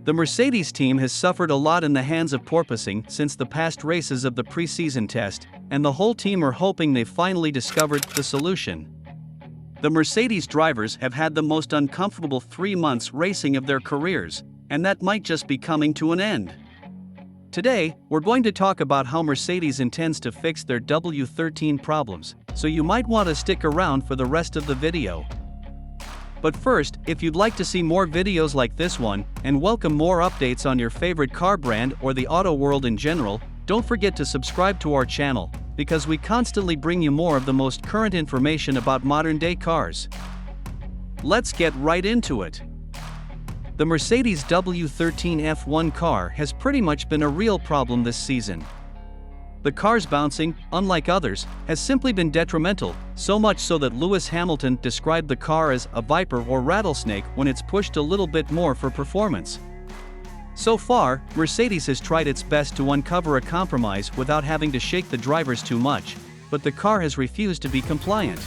The Mercedes team has suffered a lot in the hands of porpoising since the past races of the pre-season test, and the whole team are hoping they've finally discovered the solution. The Mercedes drivers have had the most uncomfortable 3 months racing of their careers, and that might just be coming to an end. Today, we're going to talk about how Mercedes intends to fix their W13 problems, so you might want to stick around for the rest of the video. But first, if you'd like to see more videos like this one, and welcome more updates on your favorite car brand or the auto world in general, don't forget to subscribe to our channel, because we constantly bring you more of the most current information about modern-day cars. Let's get right into it. The Mercedes W13 F1 car has pretty much been a real problem this season. The car's bouncing, unlike others, has simply been detrimental, so much so that Lewis Hamilton described the car as a viper or rattlesnake when it's pushed a little bit more for performance. So far, Mercedes has tried its best to uncover a compromise without having to shake the drivers too much, but the car has refused to be compliant.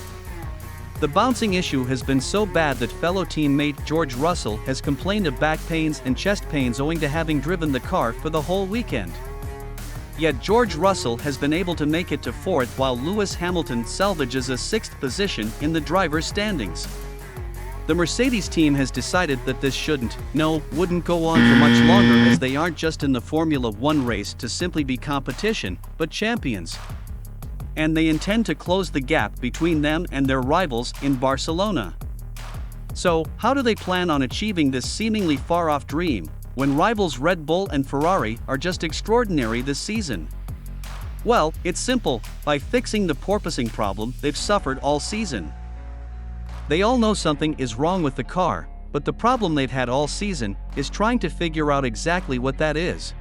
The bouncing issue has been so bad that fellow teammate George Russell has complained of back pains and chest pains owing to having driven the car for the whole weekend. Yet George Russell has been able to make it to 4th while Lewis Hamilton salvages a 6th position in the driver's standings. The Mercedes team has decided that this wouldn't go on for much longer, as they aren't just in the Formula 1 race to simply be competition, but champions. And they intend to close the gap between them and their rivals in Barcelona. So, how do they plan on achieving this seemingly far-off dream, when rivals Red Bull and Ferrari are just extraordinary this season? Well, it's simple: by fixing the porpoising problem they've suffered all season. They all know something is wrong with the car, but the problem they've had all season is trying to figure out exactly what that is.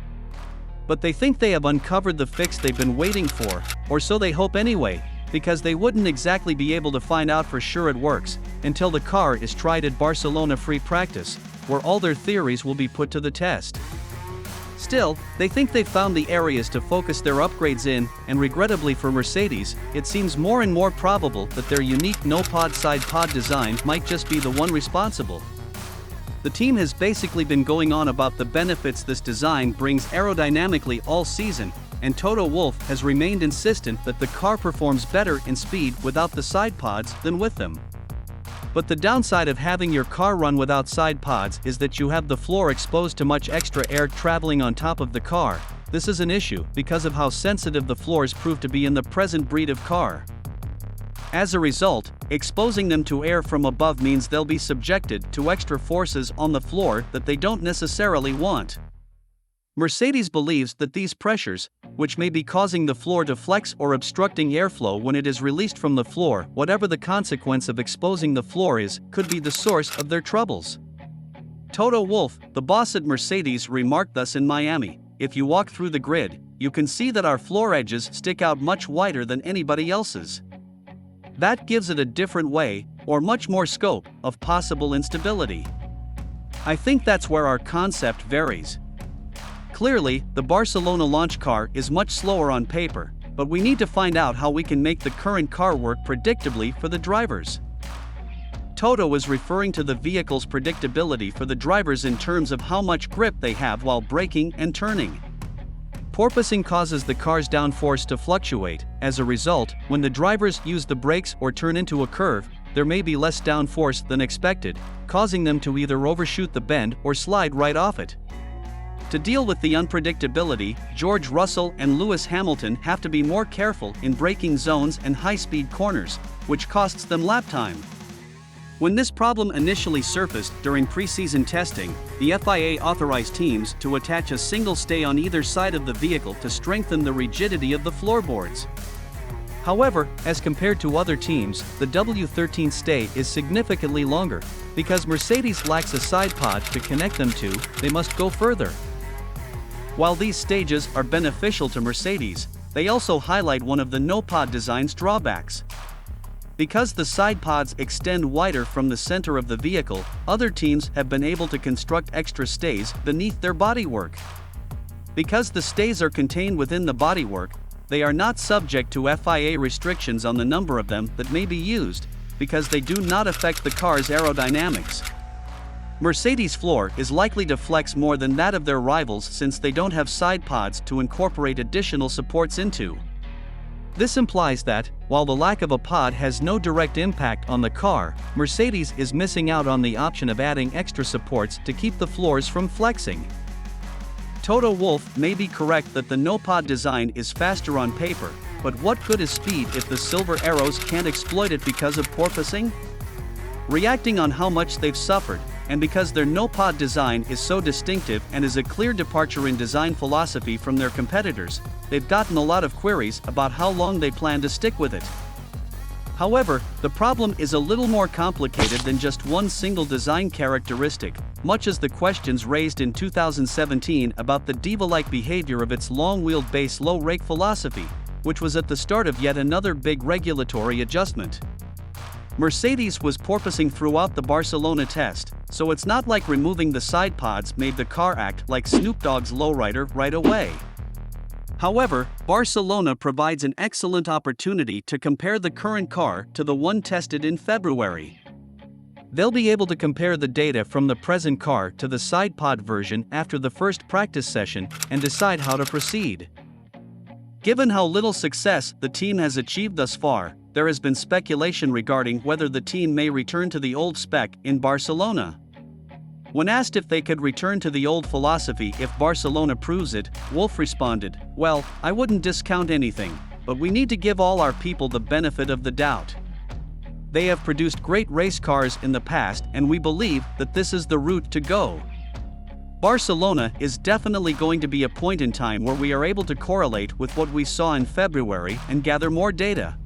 But they think they have uncovered the fix they've been waiting for, or so they hope anyway, because they wouldn't exactly be able to find out for sure it works until the car is tried at Barcelona free practice, where all their theories will be put to the test. Still, they think they've found the areas to focus their upgrades in, and regrettably for Mercedes, it seems more and more probable that their unique no-pod side pod design might just be the one responsible. The team has basically been going on about the benefits this design brings aerodynamically all season, and Toto Wolff has remained insistent that the car performs better in speed without the side pods than with them. But the downside of having your car run without side pods is that you have the floor exposed to much extra air traveling on top of the car. This is an issue because of how sensitive the floors prove to be in the present breed of car. As a result, exposing them to air from above means they'll be subjected to extra forces on the floor that they don't necessarily want. Mercedes believes that these pressures, which may be causing the floor to flex or obstructing airflow when it is released from the floor, whatever the consequence of exposing the floor is, could be the source of their troubles. Toto Wolff, the boss at Mercedes, remarked thus in Miami: "If you walk through the grid, you can see that our floor edges stick out much wider than anybody else's. That gives it a different way, or much more scope, of possible instability. I think that's where our concept varies. Clearly, the Barcelona launch car is much slower on paper, but we need to find out how we can make the current car work predictably for the drivers." Toto was referring to the vehicle's predictability for the drivers in terms of how much grip they have while braking and turning. Porpoising causes the car's downforce to fluctuate. As a result, when the drivers use the brakes or turn into a curve, there may be less downforce than expected, causing them to either overshoot the bend or slide right off it. To deal with the unpredictability, George Russell and Lewis Hamilton have to be more careful in braking zones and high-speed corners, which costs them lap time. When this problem initially surfaced during pre-season testing, the FIA authorized teams to attach a single stay on either side of the vehicle to strengthen the rigidity of the floorboards. However, as compared to other teams, the W13 stay is significantly longer. Because Mercedes lacks a side pod to connect them to, they must go further. While these stages are beneficial to Mercedes, they also highlight one of the no-pod design's drawbacks. Because the side pods extend wider from the center of the vehicle, other teams have been able to construct extra stays beneath their bodywork. Because the stays are contained within the bodywork, they are not subject to FIA restrictions on the number of them that may be used, because they do not affect the car's aerodynamics. Mercedes' floor is likely to flex more than that of their rivals since they don't have side pods to incorporate additional supports into. This implies that, while the lack of a pod has no direct impact on the car, Mercedes is missing out on the option of adding extra supports to keep the floors from flexing. Toto Wolff may be correct that the no-pod design is faster on paper, but what good is speed if the silver arrows can't exploit it because of porpoising? Reacting on how much they've suffered, and because their no-pod design is so distinctive and is a clear departure in design philosophy from their competitors, they've gotten a lot of queries about how long they plan to stick with it. However, the problem is a little more complicated than just one single design characteristic, much as the questions raised in 2017 about the diva-like behavior of its long-wheeled base low-rake philosophy, which was at the start of yet another big regulatory adjustment. Mercedes was porpoising throughout the Barcelona test, so it's not like removing the side pods made the car act like Snoop Dogg's lowrider right away. However, Barcelona provides an excellent opportunity to compare the current car to the one tested in February. They'll be able to compare the data from the present car to the side pod version after the first practice session and decide how to proceed. Given how little success the team has achieved thus far, there has been speculation regarding whether the team may return to the old spec in Barcelona. When asked if they could return to the old philosophy if Barcelona proves it, Wolff responded, "Well, I wouldn't discount anything, but we need to give all our people the benefit of the doubt. They have produced great race cars in the past and we believe that this is the route to go. Barcelona is definitely going to be a point in time where we are able to correlate with what we saw in February and gather more data.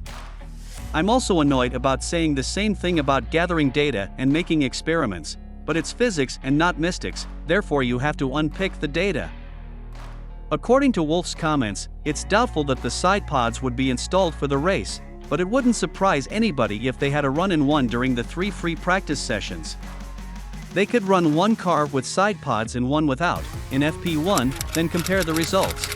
I'm also annoyed about saying the same thing about gathering data and making experiments, but it's physics and not mystics, therefore you have to unpick the data." According to Wolff's comments, it's doubtful that the side pods would be installed for the race, but it wouldn't surprise anybody if they had a run-in-one during the 3 free practice sessions. They could run one car with side pods and one without, in FP1, then compare the results.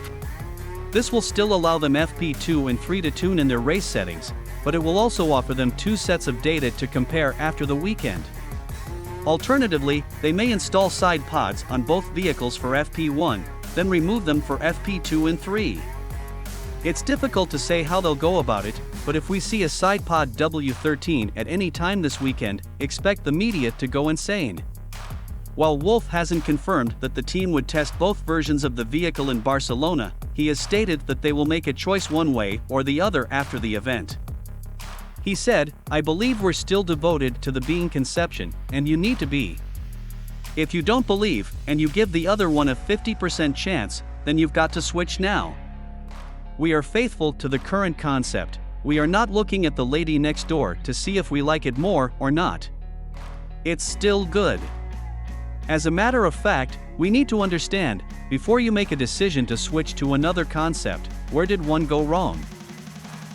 This will still allow them FP2 and 3 to tune in their race settings, but it will also offer them 2 sets of data to compare after the weekend. Alternatively, they may install side pods on both vehicles for FP1, then remove them for FP2 and 3. It's difficult to say how they'll go about it, but if we see a side pod W13 at any time this weekend, expect the media to go insane. While Wolff hasn't confirmed that the team would test both versions of the vehicle in Barcelona, he has stated that they will make a choice one way or the other after the event. He said, "I believe we're still devoted to the being conception, and you need to be. If you don't believe, and you give the other one a 50% chance, then you've got to switch now. We are faithful to the current concept, we are not looking at the lady next door to see if we like it more or not. It's still good. As a matter of fact, we need to understand, before you make a decision to switch to another concept, where did one go wrong?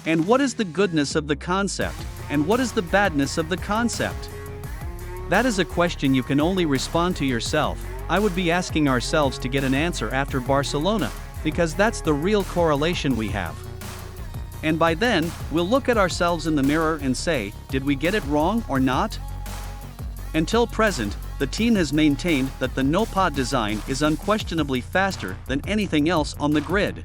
And what is the goodness of the concept, and what is the badness of the concept? That is a question you can only respond to yourself. I would be asking ourselves to get an answer after Barcelona, because that's the real correlation we have. And by then, we'll look at ourselves in the mirror and say, did we get it wrong or not?" Until present, the team has maintained that the no-pod design is unquestionably faster than anything else on the grid.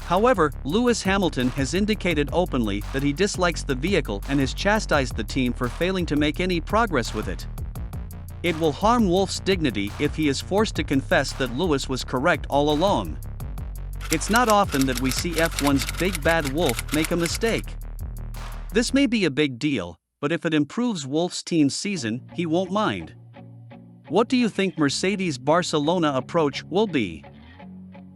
However, Lewis Hamilton has indicated openly that he dislikes the vehicle and has chastised the team for failing to make any progress with it. It will harm Wolff's dignity if he is forced to confess that Lewis was correct all along. It's not often that we see F1's big bad Wolff make a mistake. This may be a big deal, but if it improves Wolff's team's season, he won't mind. What do you think Mercedes' Barcelona approach will be?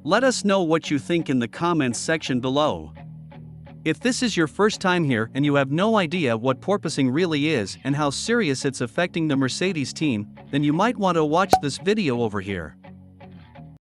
Let us know what you think in the comments section below. If this is your first time here and you have no idea what porpoising really is and how serious it's affecting the Mercedes team, then you might want to watch this video over here.